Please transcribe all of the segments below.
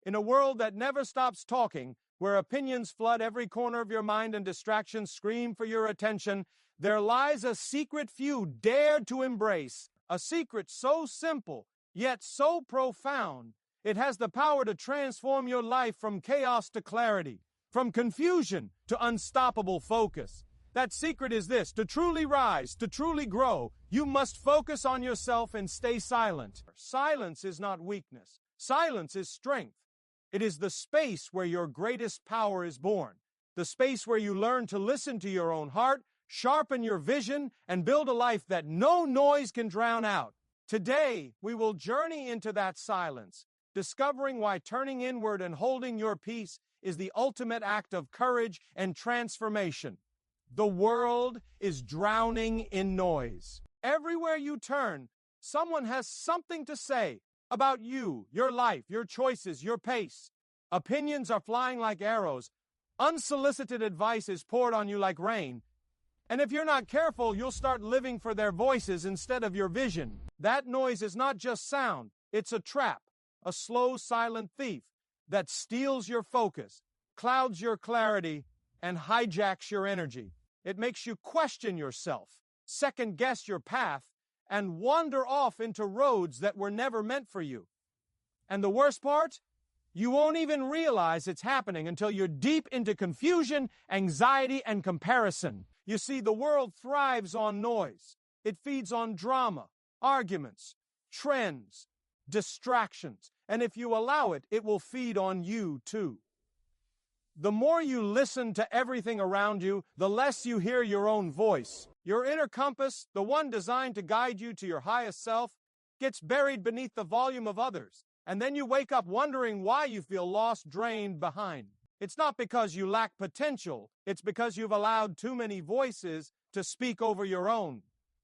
In a world that never stops talking, where opinions flood every corner of your mind and distractions scream for your attention, there lies a secret few dared to embrace, a secret so simple, yet so profound. It has the power to transform your life from chaos to clarity, from confusion to unstoppable focus. That secret is this: to truly rise, to truly grow, you must focus on yourself and stay silent. Silence is not weakness. Silence is strength. It is the space where your greatest power is born, the space where you learn to listen to your own heart, sharpen your vision, and build a life that no noise can drown out. Today, we will journey into that silence, discovering why turning inward and holding your peace is the ultimate act of courage and transformation. The world is drowning in noise. Everywhere you turn, someone has something to say about you, your life, your choices, your pace. Opinions are flying like arrows. Unsolicited advice is poured on you like rain. And if you're not careful, you'll start living for their voices instead of your vision. That noise is not just sound. It's a trap, a slow, silent thief that steals your focus, clouds your clarity, and hijacks your energy. It makes you question yourself, second-guess your path, and wander off into roads that were never meant for you. And the worst part? You won't even realize it's happening until you're deep into confusion, anxiety, and comparison. You see, the world thrives on noise. It feeds on drama, arguments, trends, distractions. And if you allow it, it will feed on you too. The more you listen to everything around you, the less you hear your own voice. Your inner compass, the one designed to guide you to your highest self, gets buried beneath the volume of others. And then you wake up wondering why you feel lost, drained, behind. It's not because you lack potential. It's because you've allowed too many voices to speak over your own.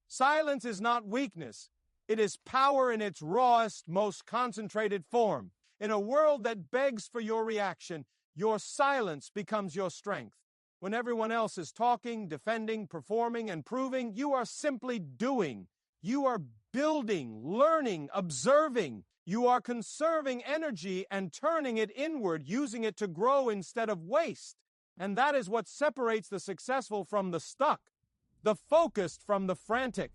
Silence is not weakness. It is power in its rawest, most concentrated form. In a world that begs for your reaction, your silence becomes your strength. When everyone else is talking, defending, performing, and proving, you are simply doing. You are building, learning, observing. You are conserving energy and turning it inward, using it to grow instead of waste. And that is what separates the successful from the stuck, the focused from the frantic,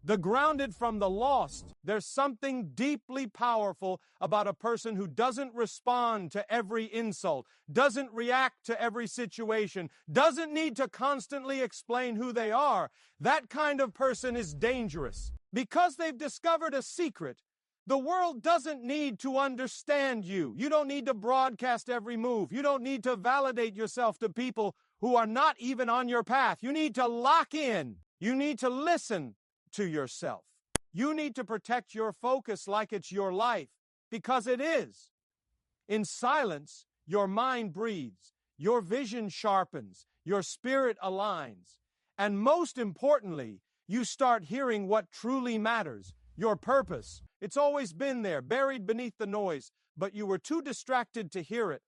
the grounded from the lost. There's something deeply powerful about a person who doesn't respond to every insult, doesn't react to every situation, doesn't need to constantly explain who they are. That kind of person is dangerous because they've discovered a secret. The world doesn't need to understand you. You don't need to broadcast every move. You don't need to validate yourself to people who are not even on your path. You need to lock in. You need to listen to yourself. You need to protect your focus like it's your life, because it is. In silence, your mind breathes, your vision sharpens, your spirit aligns, and most importantly, you start hearing what truly matters, your purpose. It's always been there, buried beneath the noise, but you were too distracted to hear it.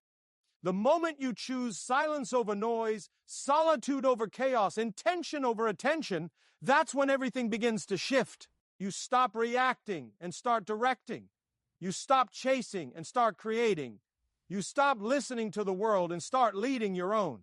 The moment you choose silence over noise, solitude over chaos, intention over attention, that's when everything begins to shift. You stop reacting and start directing. You stop chasing and start creating. You stop listening to the world and start leading your own.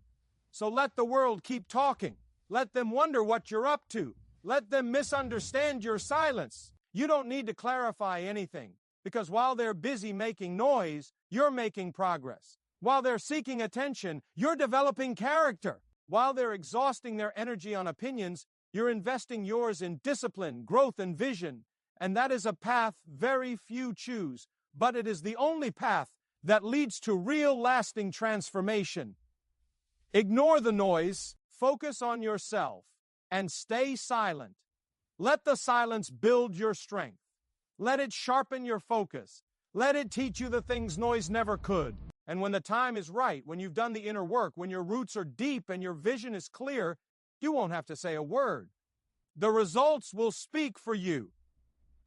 So let the world keep talking. Let them wonder what you're up to. Let them misunderstand your silence. You don't need to clarify anything, because while they're busy making noise, you're making progress. While they're seeking attention, you're developing character. While they're exhausting their energy on opinions, you're investing yours in discipline, growth, and vision. And that is a path very few choose, but it is the only path that leads to real lasting transformation. Ignore the noise, focus on yourself, and stay silent. Let the silence build your strength. Let it sharpen your focus. Let it teach you the things noise never could. And when the time is right, when you've done the inner work, when your roots are deep and your vision is clear, you won't have to say a word. The results will speak for you.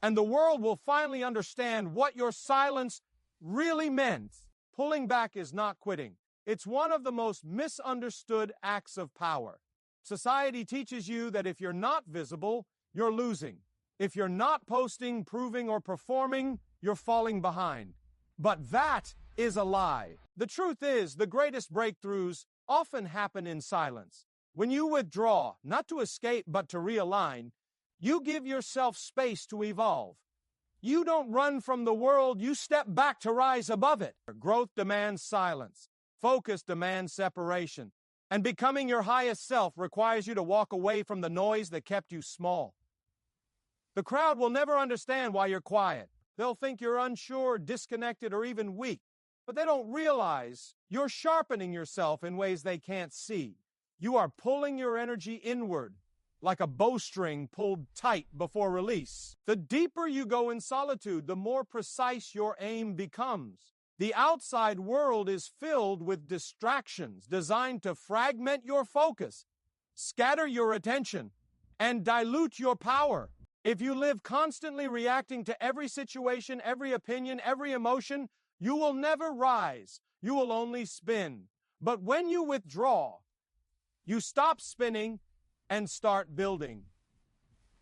And the world will finally understand what your silence really meant. Pulling back is not quitting. It's one of the most misunderstood acts of power. Society teaches you that if you're not visible, you're losing. If you're not posting, proving, or performing, you're falling behind. But that is a lie. The truth is, the greatest breakthroughs often happen in silence. When you withdraw, not to escape but to realign, you give yourself space to evolve. You don't run from the world, you step back to rise above it. Growth demands silence. Focus demands separation. And becoming your highest self requires you to walk away from the noise that kept you small. The crowd will never understand why you're quiet. They'll think you're unsure, disconnected, or even weak. But they don't realize you're sharpening yourself in ways they can't see. You are pulling your energy inward, like a bowstring pulled tight before release. The deeper you go in solitude, the more precise your aim becomes. The outside world is filled with distractions designed to fragment your focus, scatter your attention, and dilute your power. If you live constantly reacting to every situation, every opinion, every emotion, you will never rise. You will only spin. But when you withdraw, you stop spinning and start building.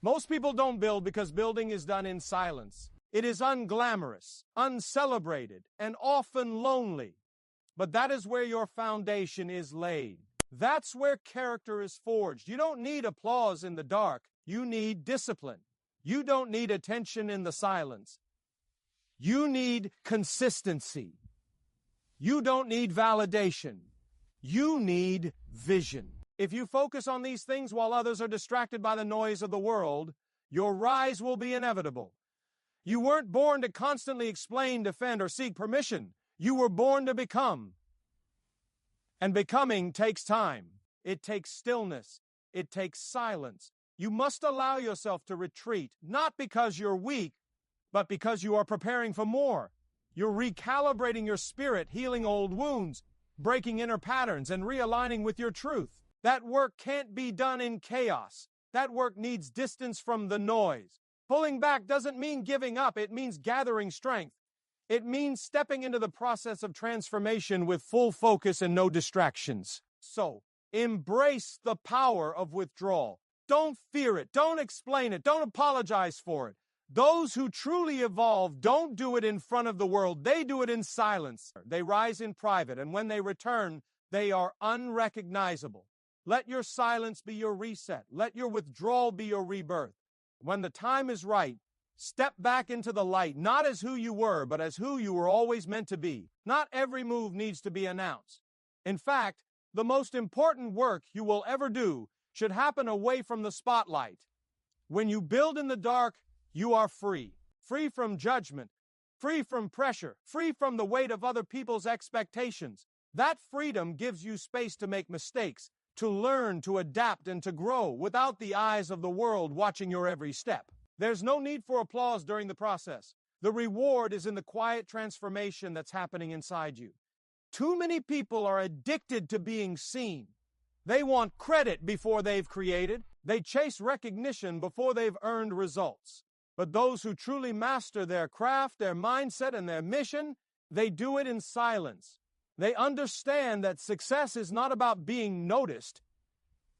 Most people don't build because building is done in silence. It is unglamorous, uncelebrated, and often lonely. But that is where your foundation is laid. That's where character is forged. You don't need applause in the dark. You need discipline. You don't need attention in the silence. You need consistency. You don't need validation. You need vision. If you focus on these things while others are distracted by the noise of the world, your rise will be inevitable. You weren't born to constantly explain, defend, or seek permission. You were born to become. And becoming takes time. It takes stillness. It takes silence. You must allow yourself to retreat, not because you're weak, but because you are preparing for more. You're recalibrating your spirit, healing old wounds, breaking inner patterns, and realigning with your truth. That work can't be done in chaos. That work needs distance from the noise. Pulling back doesn't mean giving up. It means gathering strength. It means stepping into the process of transformation with full focus and no distractions. So, embrace the power of withdrawal. Don't fear it. Don't explain it. Don't apologize for it. Those who truly evolve don't do it in front of the world. They do it in silence. They rise in private, and when they return, they are unrecognizable. Let your silence be your reset. Let your withdrawal be your rebirth. When the time is right, step back into the light, not as who you were, but as who you were always meant to be. Not every move needs to be announced. In fact, the most important work you will ever do should happen away from the spotlight. When you build in the dark, you are free. Free from judgment, free from pressure, free from the weight of other people's expectations. That freedom gives you space to make mistakes, to learn, to adapt, and to grow without the eyes of the world watching your every step. There's no need for applause during the process. The reward is in the quiet transformation that's happening inside you. Too many people are addicted to being seen. They want credit before they've created. They chase recognition before they've earned results. But those who truly master their craft, their mindset, and their mission, they do it in silence. They understand that success is not about being noticed.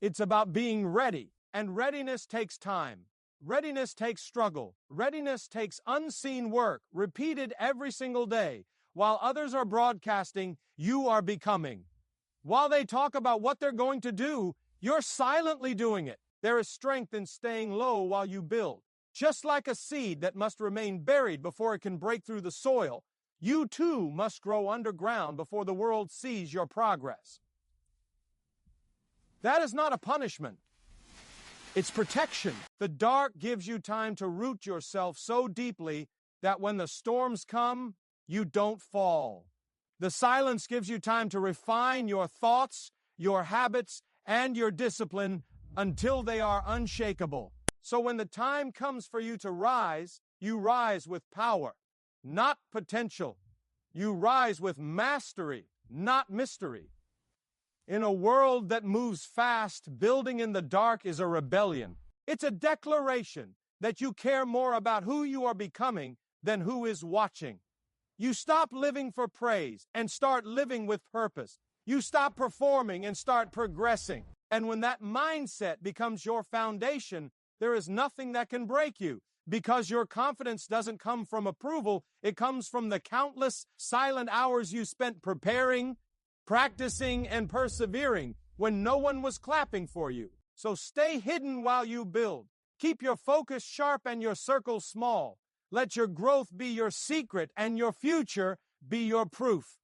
It's about being ready. And readiness takes time. Readiness takes struggle. Readiness takes unseen work, repeated every single day. While others are broadcasting, you are becoming. While they talk about what they're going to do, you're silently doing it. There is strength in staying low while you build. Just like a seed that must remain buried before it can break through the soil, you too must grow underground before the world sees your progress. That is not a punishment. It's protection. The dark gives you time to root yourself so deeply that when the storms come, you don't fall. The silence gives you time to refine your thoughts, your habits, and your discipline until they are unshakable. So when the time comes for you to rise, you rise with power, not potential. You rise with mastery, not mystery. In a world that moves fast, building in the dark is a rebellion. It's a declaration that you care more about who you are becoming than who is watching. You stop living for praise and start living with purpose. You stop performing and start progressing. And when that mindset becomes your foundation, there is nothing that can break you. because your confidence doesn't come from approval. It comes from the countless silent hours you spent preparing, practicing, and persevering when no one was clapping for you. So stay hidden while you build. Keep your focus sharp and your circle small. Let your growth be your secret and your future be your proof.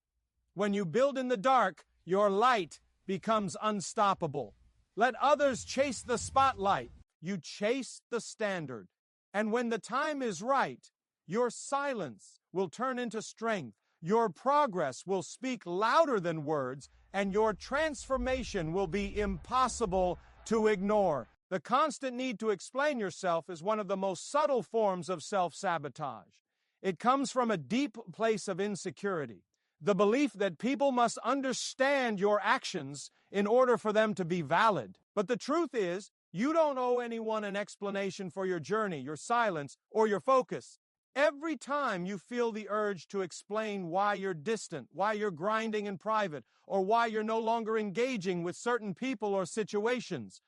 When you build in the dark, your light becomes unstoppable. Let others chase the spotlight. You chase the standard. And when the time is right, your silence will turn into strength. Your progress will speak louder than words, and your transformation will be impossible to ignore. The constant need to explain yourself is one of the most subtle forms of self-sabotage. It comes from a deep place of insecurity, the belief that people must understand your actions in order for them to be valid. But the truth is, you don't owe anyone an explanation for your journey, your silence, or your focus. Every time you feel the urge to explain why you're distant, why you're grinding in private, or why you're no longer engaging with certain people or situations,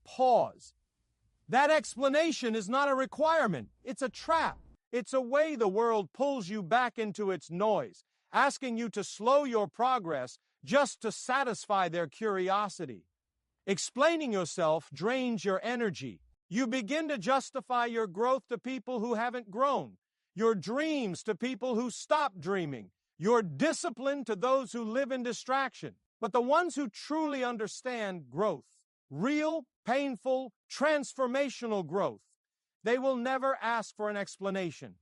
pause. That explanation is not a requirement. It's a trap. It's a way the world pulls you back into its noise, asking you to slow your progress just to satisfy their curiosity. Explaining yourself drains your energy. You begin to justify your growth to people who haven't grown, your dreams to people who stopped dreaming, your discipline to those who live in distraction. But the ones who truly understand growth, real, painful, transformational growth, they will never ask for an explanation.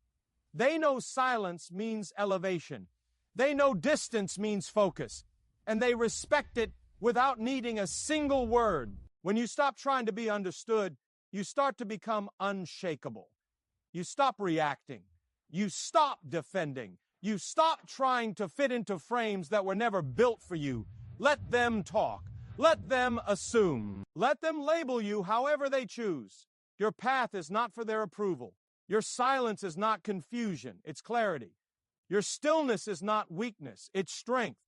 They know silence means elevation. They know distance means focus. And they respect it without needing a single word. When you stop trying to be understood, you start to become unshakable. You stop reacting. You stop defending. You stop trying to fit into frames that were never built for you. Let them talk. Let them assume. Let them label you however they choose. Your path is not for their approval. Your silence is not confusion, it's clarity. Your stillness is not weakness, it's strength.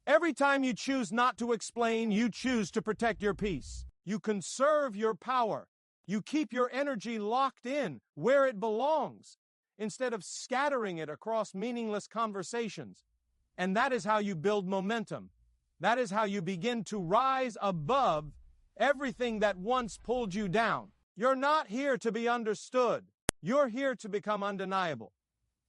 Every time you choose not to explain, you choose to protect your peace. You conserve your power. You keep your energy locked in where it belongs instead of scattering it across meaningless conversations. And that is how you build momentum. That is how you begin to rise above everything that once pulled you down. You're not here to be understood. You're here to become undeniable.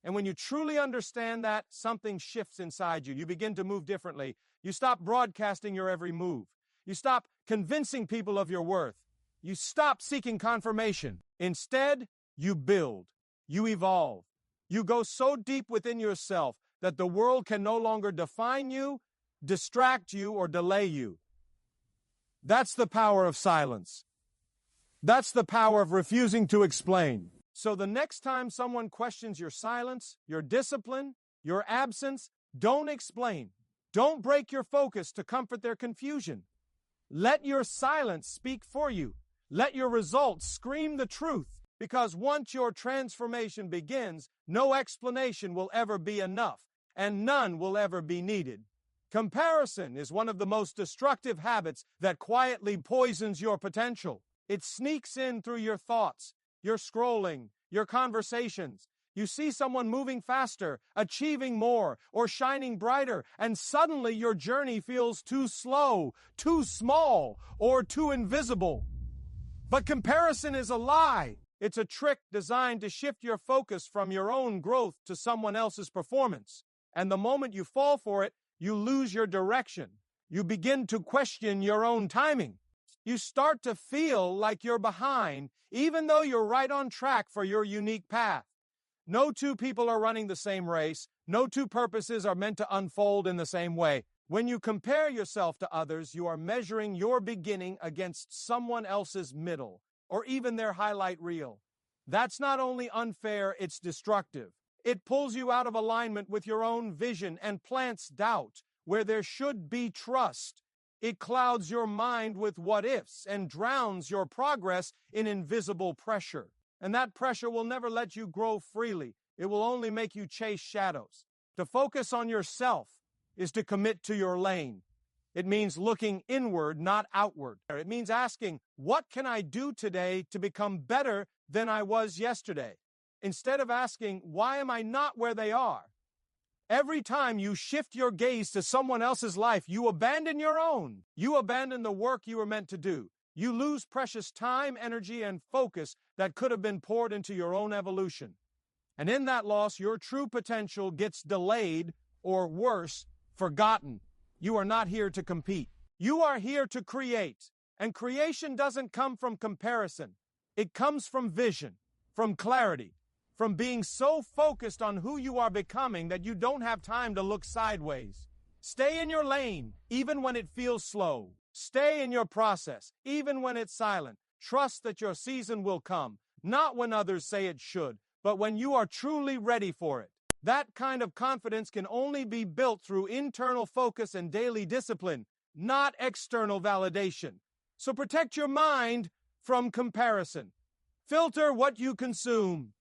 And when you truly understand that, something shifts inside you. You begin to move differently. You stop broadcasting your every move. You stop convincing people of your worth. You stop seeking confirmation. Instead, you build. You evolve. You go so deep within yourself that the world can no longer define you, distract you, or delay you. That's the power of silence. That's the power of refusing to explain. So the next time someone questions your silence, your discipline, your absence, don't explain. Don't break your focus to comfort their confusion. Let your silence speak for you. Let your results scream the truth. Because once your transformation begins, no explanation will ever be enough, and none will ever be needed. Comparison is one of the most destructive habits that quietly poisons your potential. It sneaks in through your thoughts, your scrolling, your conversations. You see someone moving faster, achieving more, or shining brighter, and suddenly your journey feels too slow, too small, or too invisible. But comparison is a lie. It's a trick designed to shift your focus from your own growth to someone else's performance. And the moment you fall for it, you lose your direction. You begin to question your own timing. You start to feel like you're behind, even though you're right on track for your unique path. No two people are running the same race. No two purposes are meant to unfold in the same way. When you compare yourself to others, you are measuring your beginning against someone else's middle, or even their highlight reel. That's not only unfair, it's destructive. It pulls you out of alignment with your own vision and plants doubt where there should be trust. It clouds your mind with what-ifs and drowns your progress in invisible pressure. And that pressure will never let you grow freely. It will only make you chase shadows. To focus on yourself is to commit to your lane. It means looking inward, not outward. It means asking, what can I do today to become better than I was yesterday. Instead of asking, why am I not where they are? Every time you shift your gaze to someone else's life, you abandon your own. You abandon the work you were meant to do. You lose precious time, energy, and focus that could have been poured into your own evolution. And in that loss, your true potential gets delayed, or worse, forgotten. You are not here to compete. You are here to create. And creation doesn't come from comparison. It comes from vision, from clarity, from being so focused on who you are becoming that you don't have time to look sideways. Stay in your lane, even when it feels slow. Stay in your process, even when it's silent. Trust that your season will come, not when others say it should, but when you are truly ready for it. That kind of confidence can only be built through internal focus and daily discipline, not external validation. So protect your mind from comparison. Filter what you consume.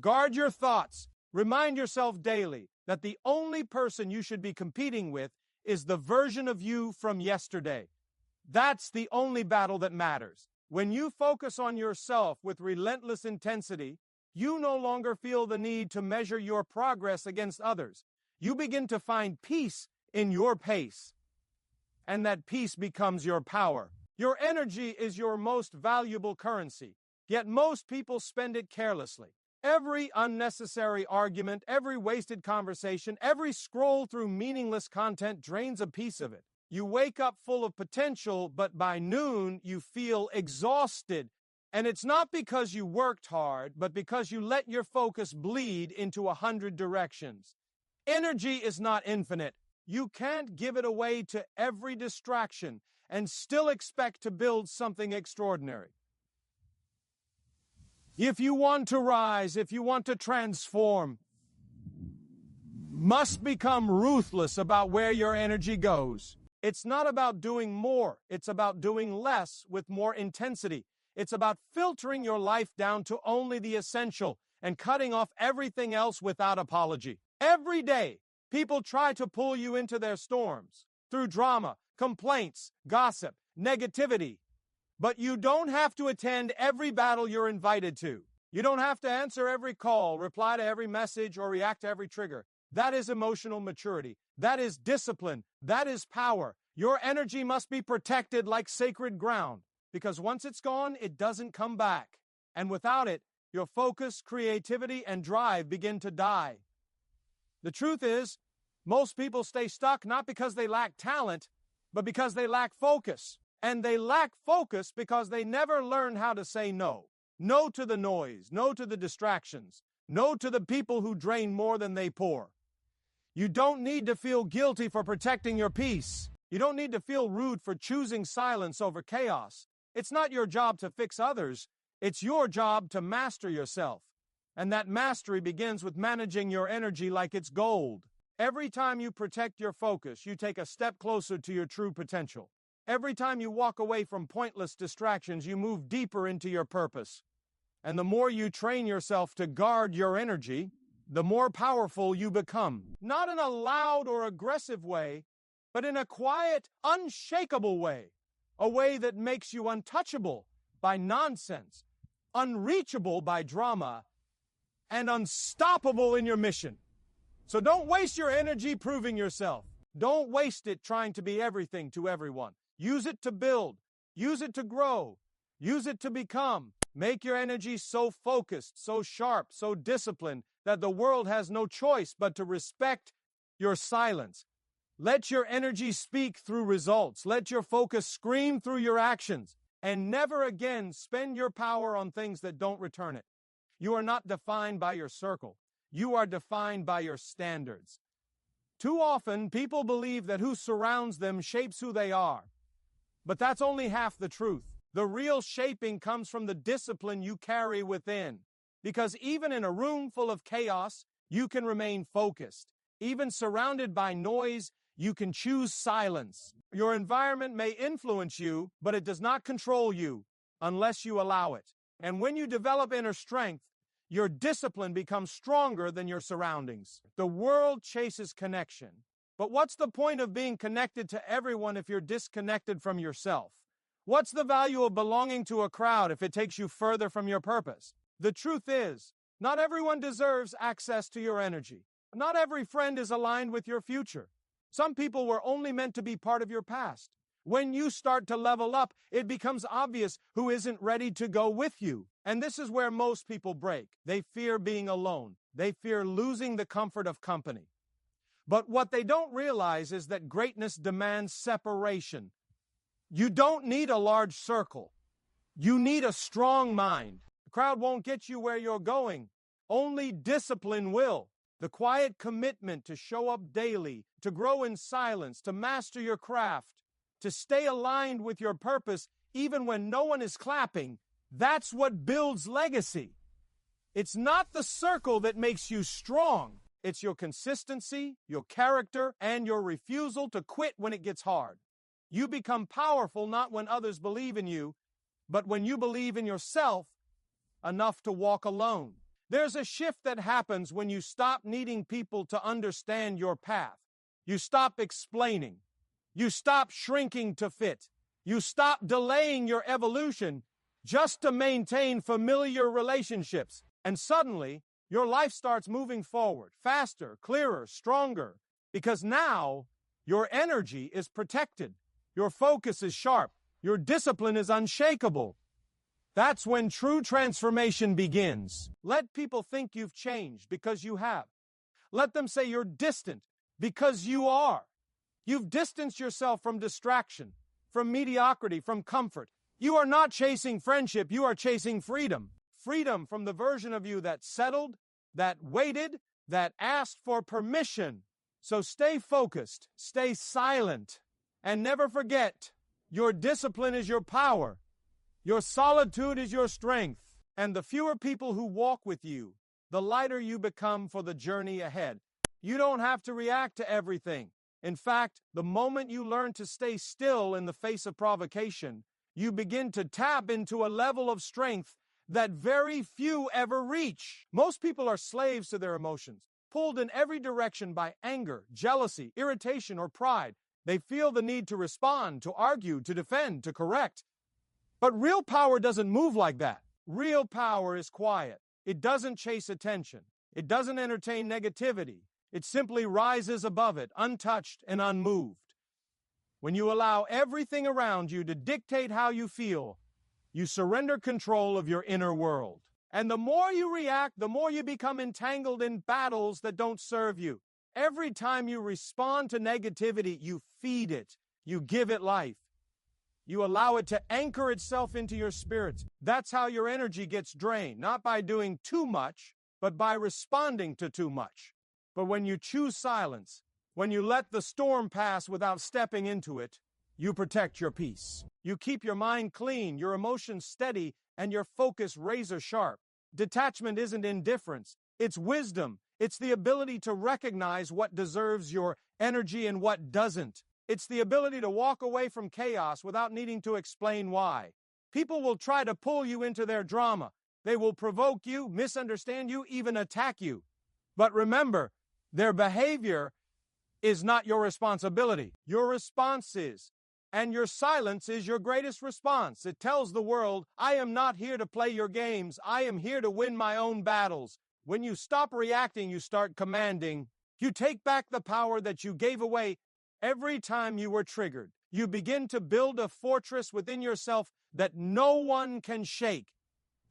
Guard your thoughts. Remind yourself daily that the only person you should be competing with is the version of you from yesterday. That's the only battle that matters. When you focus on yourself with relentless intensity, you no longer feel the need to measure your progress against others. You begin to find peace in your pace. And that peace becomes your power. Your energy is your most valuable currency, yet most people spend it carelessly. Every unnecessary argument, every wasted conversation, every scroll through meaningless content drains a piece of it. You wake up full of potential, but by noon you feel exhausted. And it's not because you worked hard, but because you let your focus bleed into 100 directions. Energy is not infinite. You can't give it away to every distraction and still expect to build something extraordinary. If you want to rise, if you want to transform, must become ruthless about where your energy goes. It's not about doing more. It's about doing less with more intensity. It's about filtering your life down to only the essential and cutting off everything else without apology. Every day, people try to pull you into their storms through drama, complaints, gossip, negativity. But you don't have to attend every battle you're invited to. You don't have to answer every call, reply to every message, or react to every trigger. That is emotional maturity. That is discipline. That is power. Your energy must be protected like sacred ground, because once it's gone, it doesn't come back. And without it, your focus, creativity, and drive begin to die. The truth is, most people stay stuck not because they lack talent, but because they lack focus. And they lack focus because they never learn how to say no. No to the noise, no to the distractions, no to the people who drain more than they pour. You don't need to feel guilty for protecting your peace. You don't need to feel rude for choosing silence over chaos. It's not your job to fix others. It's your job to master yourself. And that mastery begins with managing your energy like it's gold. Every time you protect your focus, you take a step closer to your true potential. Every time you walk away from pointless distractions, you move deeper into your purpose. And the more you train yourself to guard your energy, the more powerful you become. Not in a loud or aggressive way, but in a quiet, unshakable way. A way that makes you untouchable by nonsense, unreachable by drama, and unstoppable in your mission. So don't waste your energy proving yourself. Don't waste it trying to be everything to everyone. Use it to build. Use it to grow. Use it to become. Make your energy so focused, so sharp, so disciplined that the world has no choice but to respect your silence. Let your energy speak through results. Let your focus scream through your actions. And never again spend your power on things that don't return it. You are not defined by your circle. You are defined by your standards. Too often, people believe that who surrounds them shapes who they are. But that's only half the truth. The real shaping comes from the discipline you carry within. Because even in a room full of chaos, you can remain focused. Even surrounded by noise, you can choose silence. Your environment may influence you, but it does not control you unless you allow it. And when you develop inner strength, your discipline becomes stronger than your surroundings. The world chases connection. But what's the point of being connected to everyone if you're disconnected from yourself? What's the value of belonging to a crowd if it takes you further from your purpose? The truth is, not everyone deserves access to your energy. Not every friend is aligned with your future. Some people were only meant to be part of your past. When you start to level up, it becomes obvious who isn't ready to go with you. And this is where most people break. They fear being alone. They fear losing the comfort of company. But what they don't realize is that greatness demands separation. You don't need a large circle. You need a strong mind. The crowd won't get you where you're going. Only discipline will. The quiet commitment to show up daily, to grow in silence, to master your craft, to stay aligned with your purpose even when no one is clapping, that's what builds legacy. It's not the circle that makes you strong. It's your consistency, your character, and your refusal to quit when it gets hard. You become powerful not when others believe in you, but when you believe in yourself enough to walk alone. There's a shift that happens when you stop needing people to understand your path. You stop explaining. You stop shrinking to fit. You stop delaying your evolution just to maintain familiar relationships. And suddenly, your life starts moving forward, faster, clearer, stronger, because now your energy is protected. Your focus is sharp. Your discipline is unshakable. That's when true transformation begins. Let people think you've changed because you have. Let them say you're distant because you are. You've distanced yourself from distraction, from mediocrity, from comfort. You are not chasing friendship, you are chasing freedom. Freedom from the version of you that settled, that waited, that asked for permission. So stay focused, stay silent, and never forget, your discipline is your power. Your solitude is your strength. And the fewer people who walk with you, the lighter you become for the journey ahead. You don't have to react to everything. In fact, the moment you learn to stay still in the face of provocation, you begin to tap into a level of strength that very few ever reach. Most people are slaves to their emotions, pulled in every direction by anger, jealousy, irritation, or pride. They feel the need to respond, to argue, to defend, to correct. But real power doesn't move like that. Real power is quiet. It doesn't chase attention. It doesn't entertain negativity. It simply rises above it, untouched and unmoved. When you allow everything around you to dictate how you feel, you surrender control of your inner world. And the more you react, the more you become entangled in battles that don't serve you. Every time you respond to negativity, you feed it. You give it life. You allow it to anchor itself into your spirit. That's how your energy gets drained, not by doing too much, but by responding to too much. But when you choose silence, when you let the storm pass without stepping into it, you protect your peace. You keep your mind clean, your emotions steady, and your focus razor sharp. Detachment isn't indifference. It's wisdom. It's the ability to recognize what deserves your energy and what doesn't. It's the ability to walk away from chaos without needing to explain why. People will try to pull you into their drama. They will provoke you, misunderstand you, even attack you. But remember, their behavior is not your responsibility. Your response is. And your silence is your greatest response. It tells the world, I am not here to play your games. I am here to win my own battles. When you stop reacting, you start commanding. You take back the power that you gave away every time you were triggered. You begin to build a fortress within yourself that no one can shake.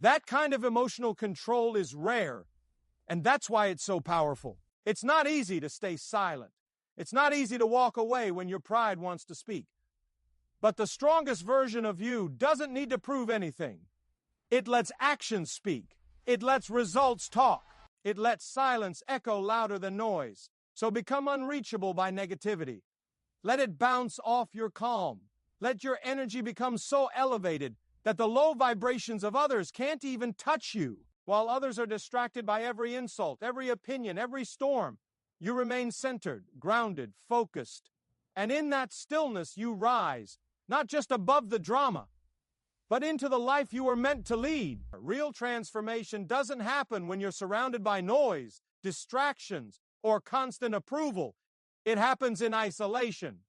That kind of emotional control is rare, and that's why it's so powerful. It's not easy to stay silent. It's not easy to walk away when your pride wants to speak. But the strongest version of you doesn't need to prove anything. It lets actions speak. It lets results talk. It lets silence echo louder than noise. So become unreachable by negativity. Let it bounce off your calm. Let your energy become so elevated that the low vibrations of others can't even touch you. While others are distracted by every insult, every opinion, every storm, you remain centered, grounded, focused. And in that stillness you rise, not just above the drama, but into the life you were meant to lead. Real transformation doesn't happen when you're surrounded by noise, distractions, or constant approval. It happens in isolation.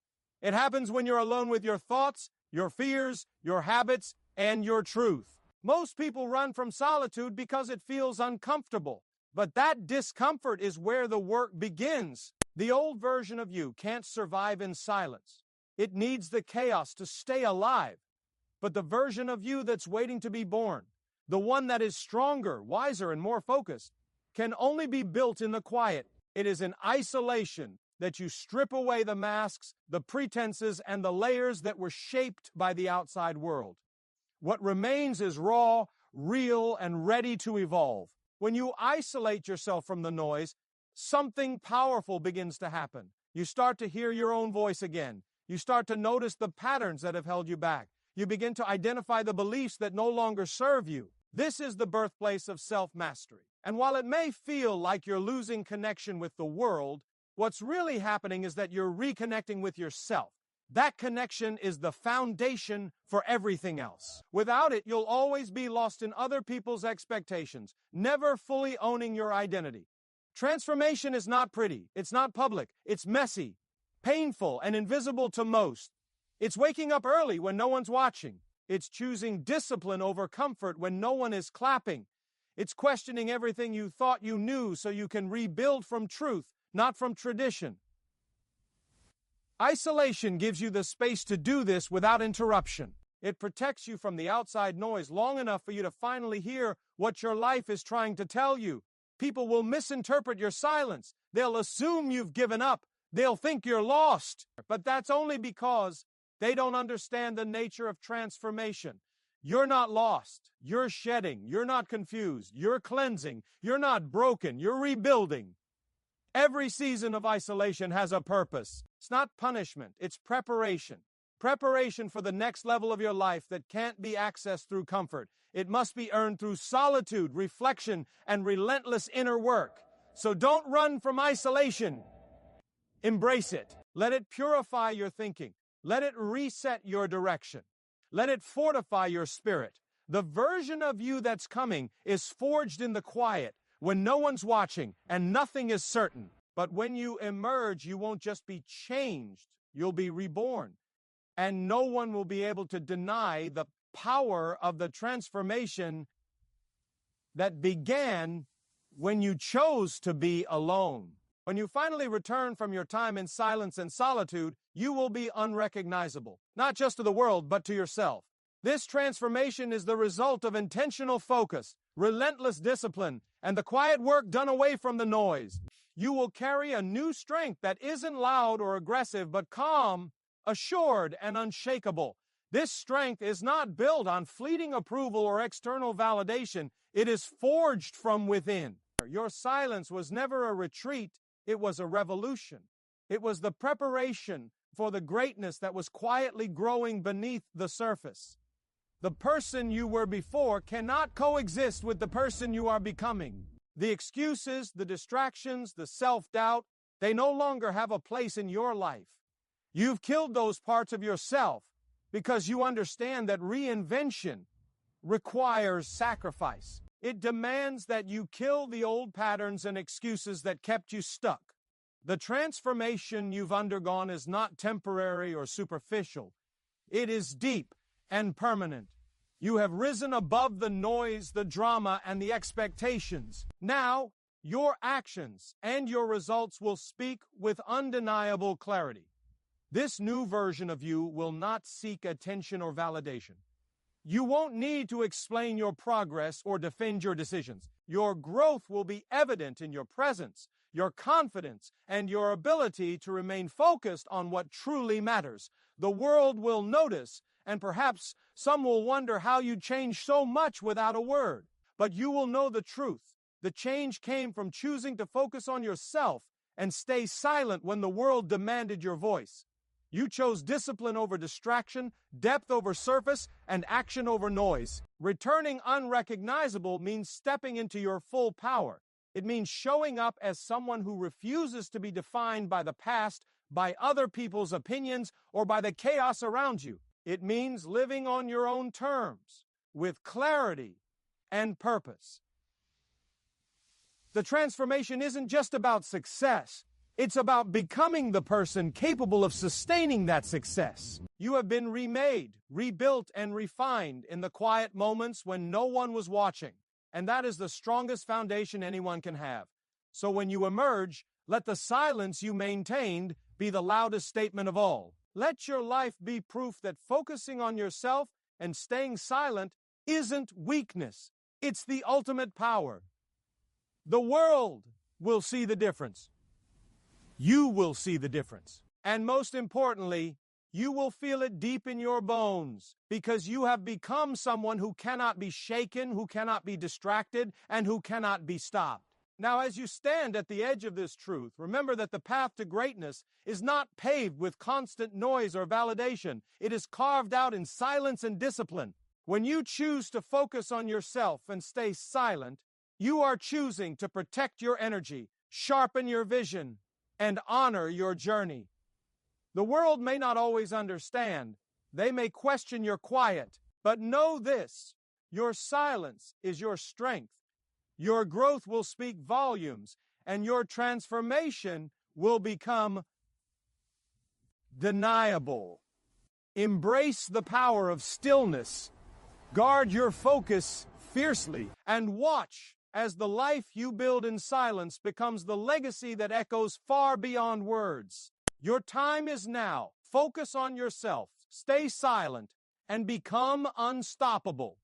It happens when you're alone with your thoughts, your fears, your habits, and your truth. Most people run from solitude because it feels uncomfortable. But that discomfort is where the work begins. The old version of you can't survive in silence. It needs the chaos to stay alive. But the version of you that's waiting to be born, the one that is stronger, wiser, and more focused, can only be built in the quiet. It is in isolation that you strip away the masks, the pretenses, and the layers that were shaped by the outside world. What remains is raw, real, and ready to evolve. When you isolate yourself from the noise, something powerful begins to happen. You start to hear your own voice again. You start to notice the patterns that have held you back. You begin to identify the beliefs that no longer serve you. This is the birthplace of self-mastery. And while it may feel like you're losing connection with the world, what's really happening is that you're reconnecting with yourself. That connection is the foundation for everything else. Without it, you'll always be lost in other people's expectations, never fully owning your identity. Transformation is not pretty. It's not public. It's messy, painful, and invisible to most. It's waking up early when no one's watching. It's choosing discipline over comfort when no one is clapping. It's questioning everything you thought you knew so you can rebuild from truth, not from tradition. Isolation gives you the space to do this without interruption. It protects you from the outside noise long enough for you to finally hear what your life is trying to tell you. People will misinterpret your silence. They'll assume you've given up. They'll think you're lost. But that's only because they don't understand the nature of transformation. You're not lost. You're shedding. You're not confused. You're cleansing. You're not broken. You're rebuilding. Every season of isolation has a purpose. It's not punishment. It's preparation. Preparation for the next level of your life that can't be accessed through comfort. It must be earned through solitude, reflection, and relentless inner work. So don't run from isolation. Embrace it. Let it purify your thinking. Let it reset your direction. Let it fortify your spirit. The version of you that's coming is forged in the quiet, when no one's watching and nothing is certain. But when you emerge, you won't just be changed, you'll be reborn. And no one will be able to deny the power of the transformation that began when you chose to be alone. When you finally return from your time in silence and solitude, you will be unrecognizable, not just to the world, but to yourself. This transformation is the result of intentional focus, relentless discipline, and the quiet work done away from the noise. You will carry a new strength that isn't loud or aggressive, but calm, assured, and unshakable. This strength is not built on fleeting approval or external validation. It is forged from within. Your silence was never a retreat. It was a revolution. It was the preparation for the greatness that was quietly growing beneath the surface. The person you were before cannot coexist with the person you are becoming. The excuses, the distractions, the self-doubt, they no longer have a place in your life. You've killed those parts of yourself because you understand that reinvention requires sacrifice. It demands that you kill the old patterns and excuses that kept you stuck. The transformation you've undergone is not temporary or superficial. It is deep and permanent. You have risen above the noise, the drama, and the expectations. Now, your actions and your results will speak with undeniable clarity. This new version of you will not seek attention or validation. You won't need to explain your progress or defend your decisions. Your growth will be evident in your presence, your confidence, and your ability to remain focused on what truly matters. The world will notice, and perhaps some will wonder how you changed so much without a word. But you will know the truth. The change came from choosing to focus on yourself and stay silent when the world demanded your voice. You chose discipline over distraction, depth over surface, and action over noise. Returning unrecognizable means stepping into your full power. It means showing up as someone who refuses to be defined by the past, by other people's opinions, or by the chaos around you. It means living on your own terms, with clarity and purpose. The transformation isn't just about success. It's about becoming the person capable of sustaining that success. You have been remade, rebuilt, and refined in the quiet moments when no one was watching. And that is the strongest foundation anyone can have. So when you emerge, let the silence you maintained be the loudest statement of all. Let your life be proof that focusing on yourself and staying silent isn't weakness. It's the ultimate power. The world will see the difference. You will see the difference. And most importantly, you will feel it deep in your bones because you have become someone who cannot be shaken, who cannot be distracted, and who cannot be stopped. Now, as you stand at the edge of this truth, remember that the path to greatness is not paved with constant noise or validation. It is carved out in silence and discipline. When you choose to focus on yourself and stay silent, you are choosing to protect your energy, sharpen your vision, and honor your journey. The world may not always understand. They may question your quiet, but know this: your silence is your strength. Your growth will speak volumes, and your transformation will become undeniable. Embrace the power of stillness. Guard your focus fiercely, and watch as the life you build in silence becomes the legacy that echoes far beyond words. Your time is now. Focus on yourself, stay silent, and become unstoppable.